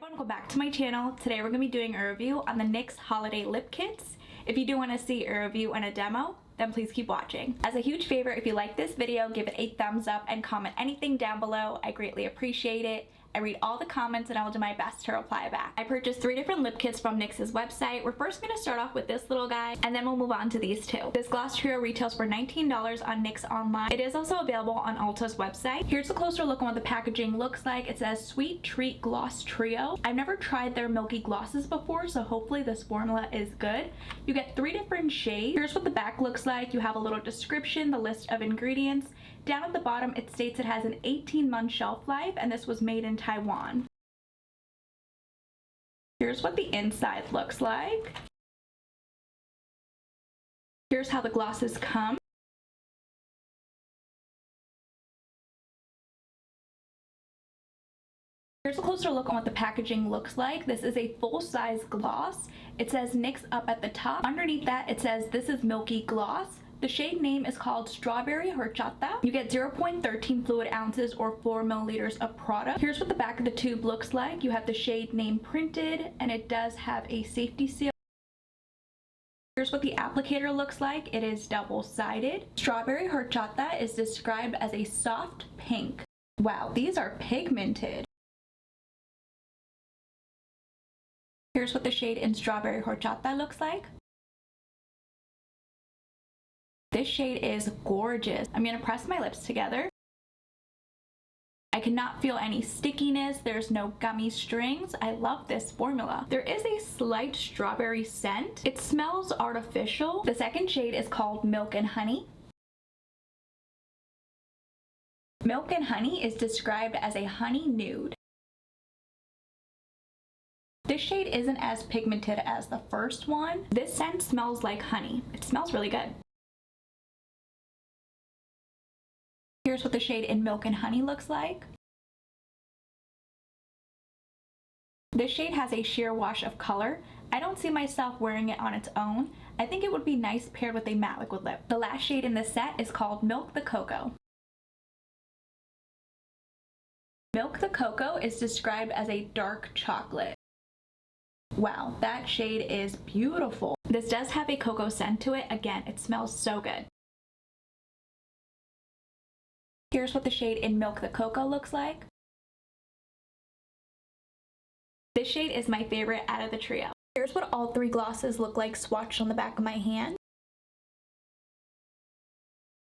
Welcome back to my channel. Today we're going to be doing a review on the NYX holiday lip kits. If you do want to see a review and a demo, then please keep watching. As a huge favor, if you like this video, give it a thumbs up and comment anything down below. I greatly appreciate it. I read all the comments and I will do my best to reply back. I purchased 3 different lip kits from NYX's website. We're first going to start off with this little guy and then we'll move on to these two. This gloss trio retails for $19 on NYX Online. It is also available on Ulta's website. Here's a closer look on what the packaging looks like. It says Sweet Treat Gloss Trio. I've never tried their milky glosses before, so hopefully this formula is good. You get 3 different shades. Here's what the back looks like. You have a little description, the list of ingredients. Down at the bottom, it states it has an 18-month shelf life, and this was made in Taiwan. Here's what the inside looks like. Here's how the glosses come. Here's a closer look on what the packaging looks like. This is a full-size gloss. It says NYX up at the top. Underneath that, it says this is Milky Gloss. The shade name is called Strawberry Horchata. You get 0.13 fluid ounces or 4 milliliters of product. Here's what the back of the tube looks like. You have the shade name printed and it does have a safety seal. Here's what the applicator looks like. It is double-sided. Strawberry Horchata is described as a soft pink. Wow, these are pigmented. Here's what the shade in Strawberry Horchata looks like. This shade is gorgeous. I'm gonna press my lips together. I cannot feel any stickiness. There's no gummy strings. I love this formula. There is a slight strawberry scent. It smells artificial. The second shade is called Milk and Honey. Milk and Honey is described as a honey nude. This shade isn't as pigmented as the first one. This scent smells like honey. It smells really good. Here's what the shade in Milk and Honey looks like. This shade has a sheer wash of color. I don't see myself wearing it on its own. I think it would be nice paired with a matte liquid lip. The last shade in this set is called Milk the Cocoa. Milk the Cocoa is described as a dark chocolate. Wow, that shade is beautiful. This does have a cocoa scent to it. Again, it smells so good. Here's what the shade in Milk the Cocoa looks like. This shade is my favorite out of the trio. Here's what all 3 glosses look like swatched on the back of my hand.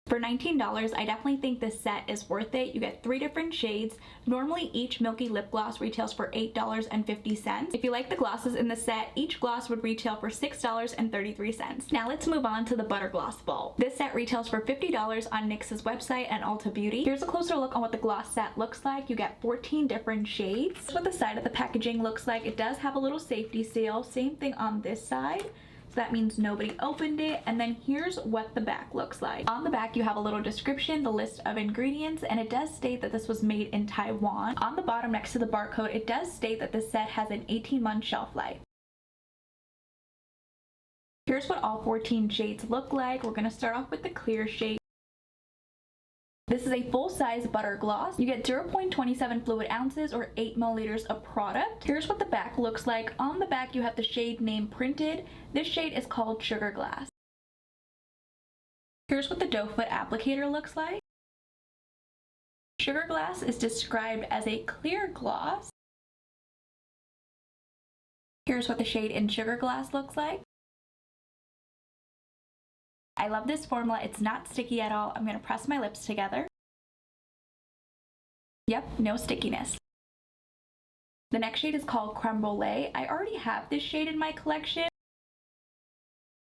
For $19, I definitely think this set is worth it. You get 3 different shades. Normally, each Milky lip gloss retails for $8.50. If you like the glosses in the set, each gloss would retail for $6.33. Now let's move on to the Butter Gloss Bowl. This set retails for $50 on NYX's website and Ulta Beauty. Here's a closer look on what the gloss set looks like. You get 14 different shades. This is what the side of the packaging looks like. It does have a little safety seal. Same thing on this side. That means nobody opened it. And then here's what the back looks like. On the back you have a little description, the list of ingredients, and it does state that this was made in Taiwan. On the bottom next to the barcode, it does state that this set has an 18-month shelf life. Here's what all 14 shades look like. We're going to start off with the clear shade. This is a full-size butter gloss. You get 0.27 fluid ounces or 8 milliliters of product. Here's what the back looks like. On the back, you have the shade name printed. This shade is called Sugar Glass. Here's what the doe foot applicator looks like. Sugar Glass is described as a clear gloss. Here's what the shade in Sugar Glass looks like. I love this formula. It's not sticky at all. I'm going to press my lips together. Yep, no stickiness. The next shade is called Creme Brulee. I already have this shade in my collection.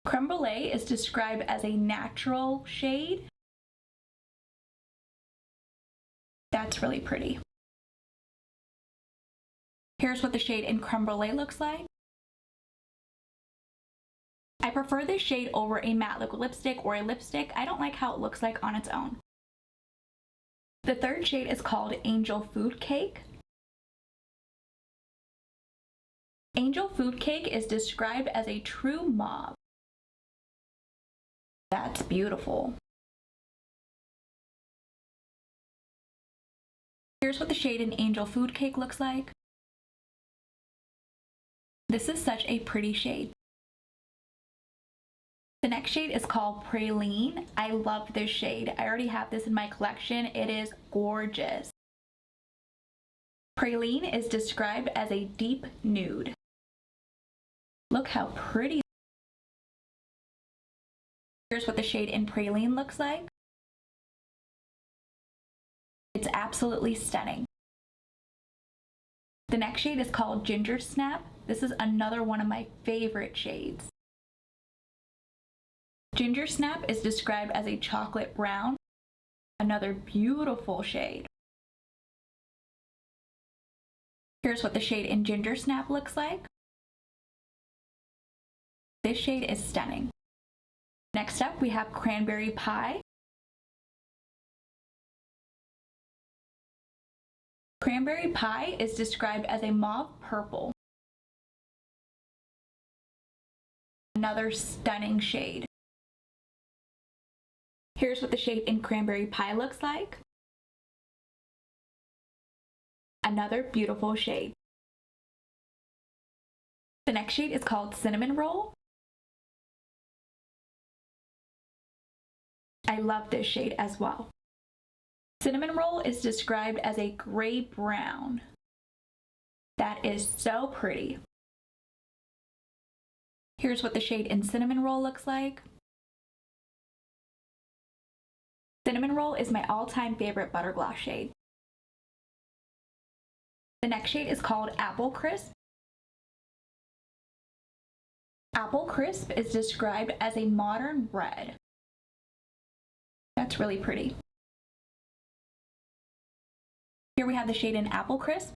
Creme Brulee is described as a natural shade. That's really pretty. Here's what the shade in Creme Brulee looks like. I prefer this shade over a matte liquid lipstick or a lipstick. I don't like how it looks like on its own. The third shade is called Angel Food Cake. Angel Food Cake is described as a true mauve. That's beautiful. Here's what the shade in Angel Food Cake looks like. This is such a pretty shade. The next shade is called Praline. I love this shade. I already have this in my collection. It is gorgeous. Praline is described as a deep nude. Look how pretty. Here's what the shade in Praline looks like. It's absolutely stunning. The next shade is called Ginger Snap. This is another one of my favorite shades. Ginger Snap is described as a chocolate brown. Another beautiful shade. Here's what the shade in Ginger Snap looks like. This shade is stunning. Next up, we have Cranberry Pie. Cranberry Pie is described as a mauve purple. Another stunning shade. Here's what the shade in Cranberry Pie looks like. Another beautiful shade. The next shade is called Cinnamon Roll. I love this shade as well. Cinnamon Roll is described as a gray brown. That is so pretty. Here's what the shade in Cinnamon Roll looks like. Cinnamon Roll is my all-time favorite butter gloss shade. The next shade is called Apple Crisp. Apple Crisp is described as a modern red. That's really pretty. Here we have the shade in Apple Crisp.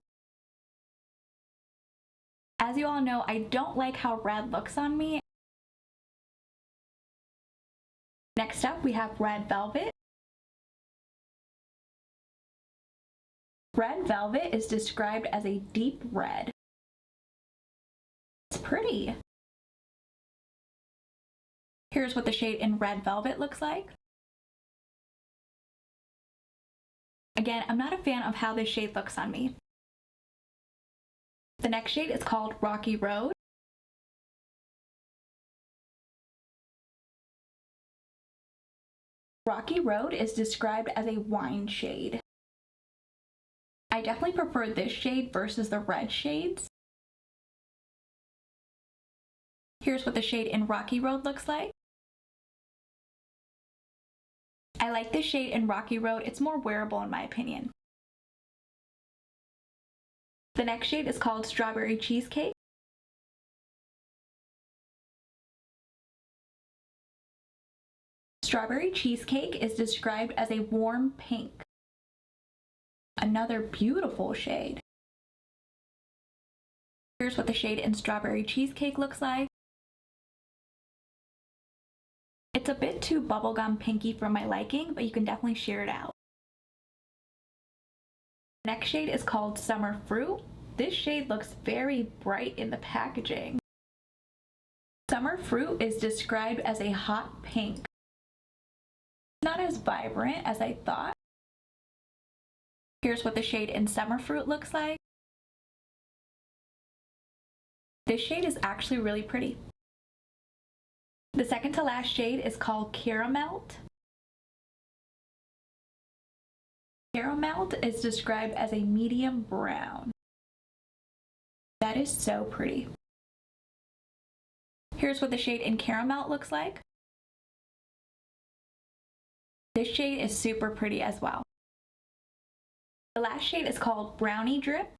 As you all know, I don't like how red looks on me. Next up, we have Red Velvet. Red Velvet is described as a deep red. It's pretty. Here's what the shade in Red Velvet looks like. Again, I'm not a fan of how this shade looks on me. The next shade is called Rocky Road. Rocky Road is described as a wine shade. I definitely prefer this shade versus the red shades. Here's what the shade in Rocky Road looks like. I like this shade in Rocky Road. It's more wearable in my opinion. The next shade is called Strawberry Cheesecake. Strawberry Cheesecake is described as a warm pink. Another beautiful shade. Here's what the shade in Strawberry Cheesecake looks like. It's a bit too bubblegum pinky for my liking, but you can definitely share it out. The next shade is called Summer Fruit. This shade looks very bright in the packaging. Summer Fruit is described as a hot pink. Not as vibrant as I thought. Here's what the shade in Summer Fruit looks like. This shade is actually really pretty. The second to last shade is called Caramel. Caramel is described as a medium brown. That is so pretty. Here's what the shade in Caramel looks like. This shade is super pretty as well. The last shade is called Brownie Drip.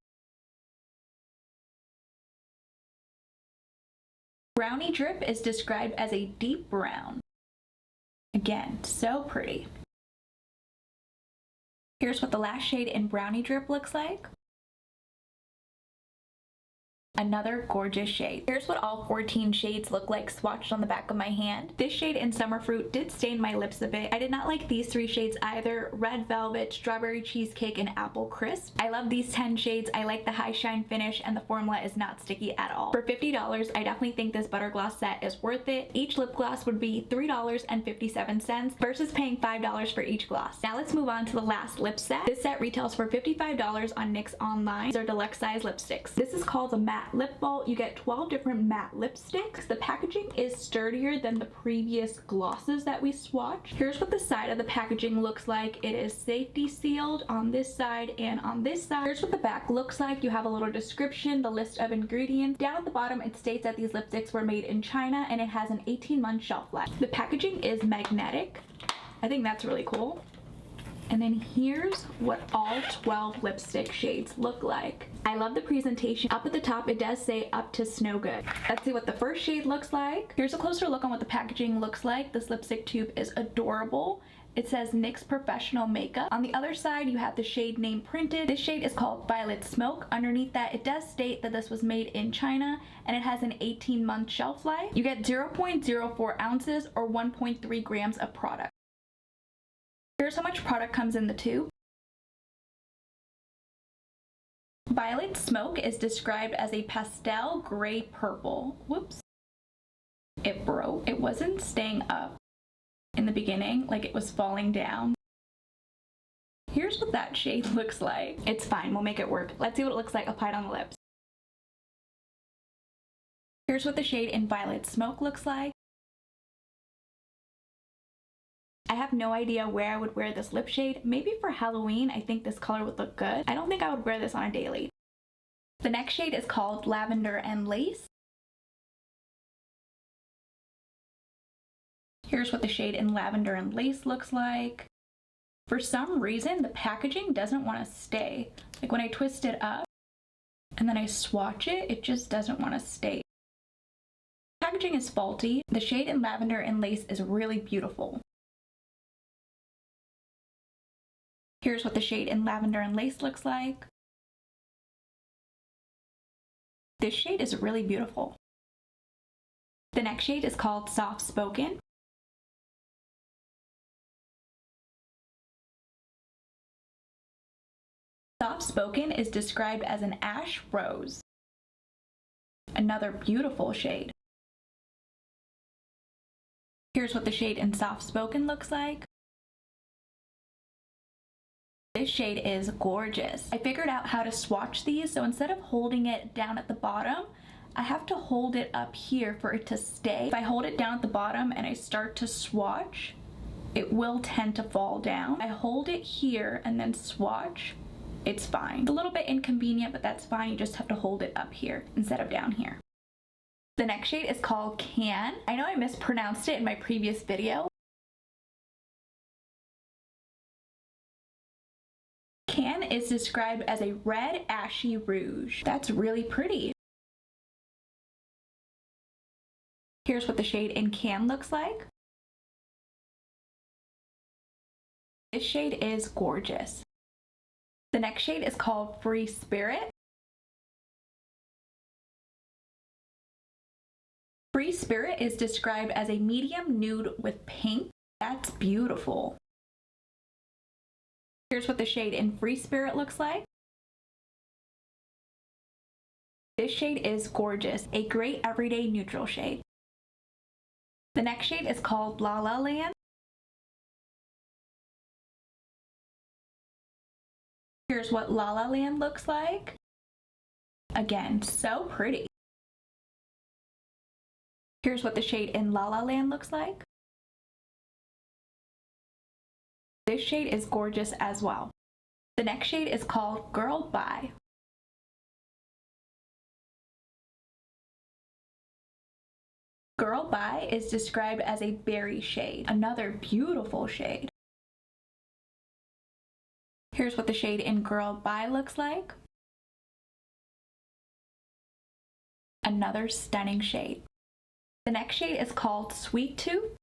Brownie Drip is described as a deep brown. Again, so pretty. Here's what the last shade in Brownie Drip looks like. Another gorgeous shade. Here's what all 14 shades look like swatched on the back of my hand. This shade in Summer Fruit did stain my lips a bit. I did not like these 3 shades either: Red Velvet, Strawberry Cheesecake, and Apple Crisp. I love these 10 shades. I like the high shine finish and the formula is not sticky at all. For $50, I definitely think this butter gloss set is worth it. Each lip gloss would be $3.57 versus paying $5 for each gloss. Now let's move on to the last lip set. This set retails for $55 on Nyx Online. These are deluxe size lipsticks. This is called the Matte matte lip vault. You get 12 different matte lipsticks. The packaging is sturdier than the previous glosses that we swatched. Here's what the side of the packaging looks like. It is safety sealed on this side and on this side. Here's what the back looks like. You have a little description, the list of ingredients. Down at the bottom, it states that these lipsticks were made in China and it has an 18-month shelf life. The packaging is magnetic. I think that's really cool. And then here's what all 12 lipstick shades look like. I love the presentation. Up at the top, it does say up to snow good. Let's see what the first shade looks like. Here's a closer look on what the packaging looks like. This lipstick tube is adorable. It says NYX Professional Makeup. On the other side, you have the shade name printed. This shade is called Violet Smoke. Underneath that, it does state that this was made in China and it has an 18-month shelf life. You get 0.04 ounces or 1.3 grams of product. Here's how much product comes in the tube. Violet Smoke is described as a pastel gray purple. Whoops. It broke. It wasn't staying up in the beginning, like it was falling down. Here's what that shade looks like. It's fine, we'll make it work. Let's see what it looks like applied on the lips. Here's what the shade in Violet Smoke looks like. I have no idea where I would wear this lip shade. Maybe for Halloween, I think this color would look good. I don't think I would wear this on a daily. The next shade is called Lavender and Lace. Here's what the shade in Lavender and Lace looks like. For some reason, the packaging doesn't want to stay. Like when I twist it up and then I swatch it, it just doesn't want to stay. The packaging is faulty. The shade in Lavender and Lace is really beautiful. Here's what the shade in Lavender and Lace looks like. This shade is really beautiful. The next shade is called Soft Spoken. Soft Spoken is described as an ash rose. Another beautiful shade. Here's what the shade in Soft Spoken looks like. This shade is gorgeous. I figured out how to swatch these, so instead of holding it down at the bottom, I have to hold it up here for it to stay. If I hold it down at the bottom and I start to swatch, it will tend to fall down. I hold it here and then swatch, it's fine. It's a little bit inconvenient, but that's fine. You just have to hold it up here instead of down here. The next shade is called Can. I know I mispronounced it in my previous video. Can is described as a red ashy rouge. That's really pretty. Here's what the shade in Can looks like. This shade is gorgeous. The next shade is called Free Spirit. Free Spirit is described as a medium nude with pink. That's beautiful. Here's what the shade in Free Spirit looks like. This shade is gorgeous, a great everyday neutral shade. The next shade is called La La Land. Here's what La La Land looks like. Again, so pretty. Here's what the shade in La La Land looks like. This shade is gorgeous as well. The next shade is called Girl Bye. Girl Bye is described as a berry shade, another beautiful shade. Here's what the shade in Girl Bye looks like. Another stunning shade. The next shade is called Sweet Tooth.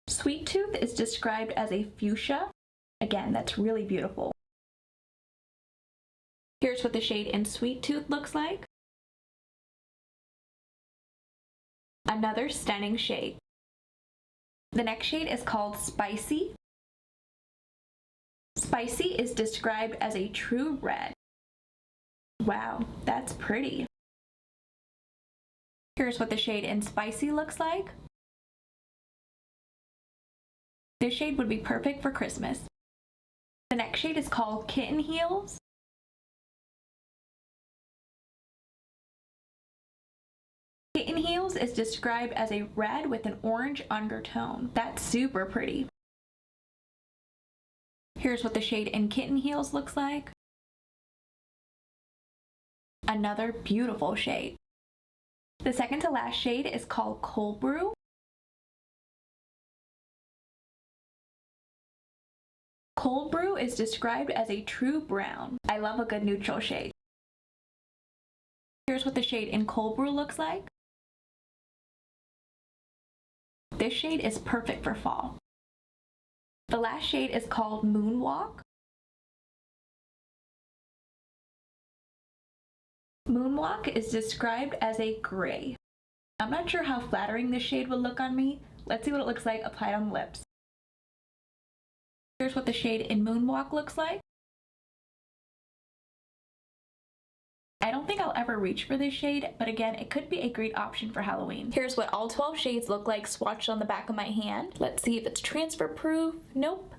Sweet Tooth is described as a fuchsia. Again, that's really beautiful. Here's what the shade in Sweet Tooth looks like. Another stunning shade. The next shade is called Spicy. Spicy is described as a true red. Wow, that's pretty. Here's what the shade in Spicy looks like. This shade would be perfect for Christmas. The next shade is called Kitten Heels. Kitten Heels is described as a red with an orange undertone. That's super pretty. Here's what the shade in Kitten Heels looks like. Another beautiful shade. The second to last shade is called Cold Brew. Cold Brew is described as a true brown. I love a good neutral shade. Here's what the shade in Cold Brew looks like. This shade is perfect for fall. The last shade is called Moonwalk. Moonwalk is described as a gray. I'm not sure how flattering this shade would look on me. Let's see what it looks like applied on the lips. Here's what the shade in Moonwalk looks like. I don't think I'll ever reach for this shade, but again, it could be a great option for Halloween. Here's what all 12 shades look like swatched on the back of my hand. Let's see if it's transfer proof. Nope.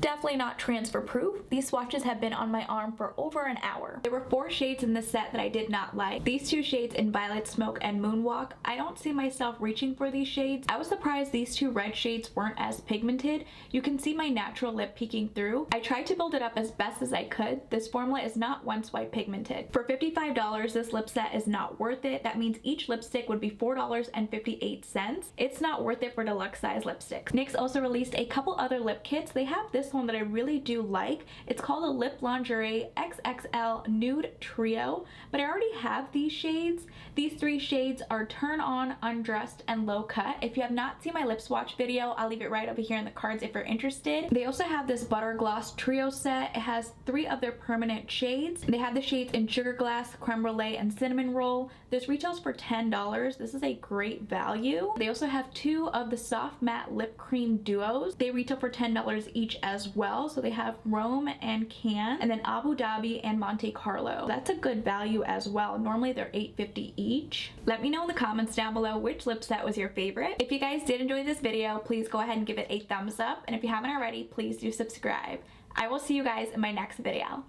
Definitely not transfer proof. These swatches have been on my arm for over an hour. There were 4 shades in this set that I did not like. These 2 shades in Violet Smoke and Moonwalk, I don't see myself reaching for these shades. I was surprised these 2 red shades weren't as pigmented. You can see my natural lip peeking through. I tried to build it up as best as I could. This formula is not one swipe pigmented. For $55, this lip set is not worth it. That means each lipstick would be $4.58. It's not worth it for deluxe size lipsticks. NYX also released a couple other lip kits. They have this one that I really do like. It's called a Lip Lingerie XXL Nude Trio, but I already have these shades. These 3 shades are Turn On, Undressed, and Low Cut. If you have not seen my lip swatch video, I'll leave it right over here in the cards if you're interested. They also have this Butter Gloss Trio set. It has 3 of their permanent shades. They have the shades in Sugar Glass, Creme Brulee, and Cinnamon Roll. This retails for $10. This is a great value. They also have 2 of the Soft Matte Lip Cream Duos. They retail for $10 each as well. So they have Rome and Cannes, and then Abu Dhabi and Monte Carlo. That's a good value as well. Normally they're $8.50 each. Let me know in the comments down below which lip set was your favorite. If you guys did enjoy this video, please go ahead and give it a thumbs up. And if you haven't already, please do subscribe. I will see you guys in my next video.